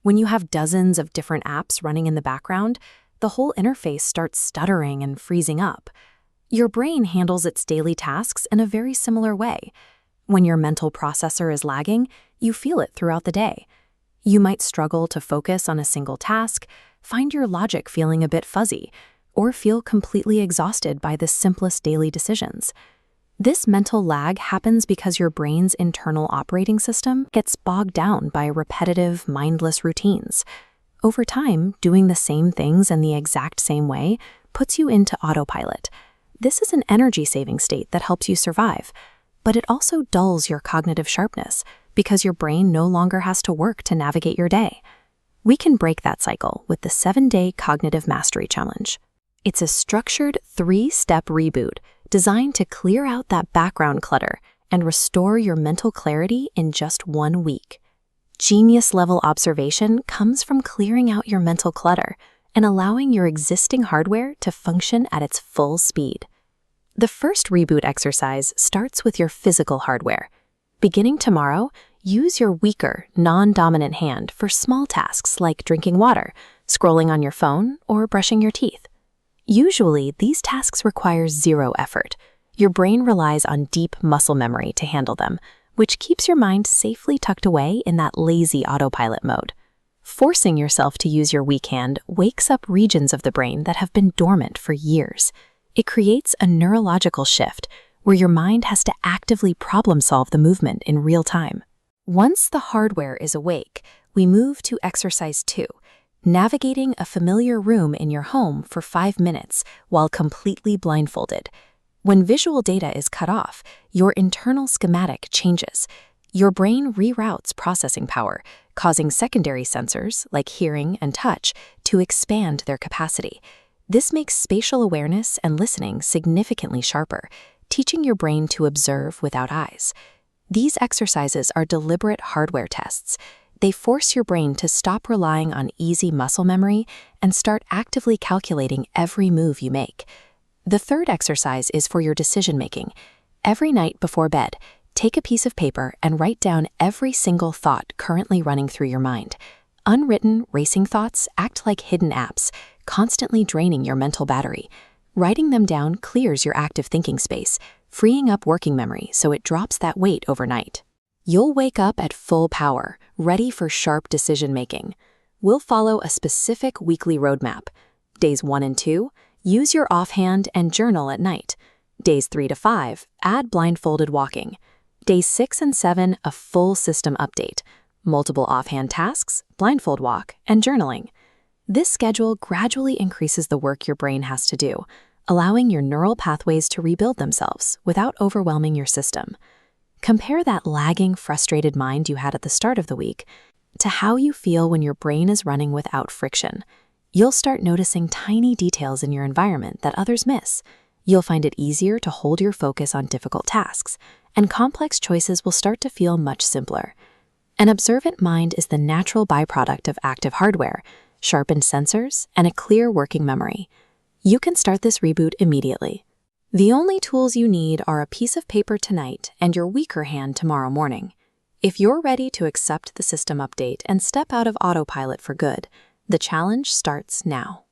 When you have dozens of different apps running in the background, the whole interface starts stuttering and freezing up. Your brain handles its daily tasks in a very similar way. When your mental processor is lagging, you feel it throughout the day. You might struggle to focus on a single task, find your logic feeling a bit fuzzy, or feel completely exhausted by the simplest daily decisions. This mental lag happens because your brain's internal operating system gets bogged down by repetitive, mindless routines. Over time, doing the same things in the exact same way puts you into autopilot. This is an energy-saving state that helps you survive, but it also dulls your cognitive sharpness because your brain no longer has to work to navigate your day. We can break that cycle with the 7-Day Cognitive Mastery Challenge. It's a structured 3-step reboot designed to clear out that background clutter and restore your mental clarity in just 1 week. Genius-level observation comes from clearing out your mental clutter and allowing your existing hardware to function at its full speed. The first reboot exercise starts with your physical hardware. Beginning tomorrow, use your weaker, non-dominant hand for small tasks like drinking water, scrolling on your phone, or brushing your teeth. Usually, these tasks require zero effort. Your brain relies on deep muscle memory to handle them, which keeps your mind safely tucked away in that lazy autopilot mode. Forcing yourself to use your weak hand wakes up regions of the brain that have been dormant for years. It creates a neurological shift where your mind has to actively problem-solve the movement in real time. Once the hardware is awake, we move to exercise 2, navigating a familiar room in your home for 5 minutes while completely blindfolded. When visual data is cut off, your internal schematic changes. Your brain reroutes processing power, causing secondary sensors, like hearing and touch, to expand their capacity. This makes spatial awareness and listening significantly sharper, teaching your brain to observe without eyes. These exercises are deliberate hardware tests. They force your brain to stop relying on easy muscle memory and start actively calculating every move you make. The third exercise is for your decision-making. Every night before bed, take a piece of paper and write down every single thought currently running through your mind. Unwritten, racing thoughts act like hidden apps, constantly draining your mental battery. Writing them down clears your active thinking space, freeing up working memory so it drops that weight overnight. You'll wake up at full power, ready for sharp decision-making. We'll follow a specific weekly roadmap. Days 1 and 2, use your offhand and journal at night. Days 3 to 5, add blindfolded walking. Days 6 and 7, a full system update. Multiple offhand tasks, blindfold walk, and journaling. This schedule gradually increases the work your brain has to do, allowing your neural pathways to rebuild themselves without overwhelming your system. Compare that lagging, frustrated mind you had at the start of the week to how you feel when your brain is running without friction. You'll start noticing tiny details in your environment that others miss. You'll find it easier to hold your focus on difficult tasks, and complex choices will start to feel much simpler. An observant mind is the natural byproduct of active hardware, sharpened sensors, and a clear working memory. You can start this reboot immediately. The only tools you need are a piece of paper tonight and your weaker hand tomorrow morning. If you're ready to accept the system update and step out of autopilot for good, the challenge starts now.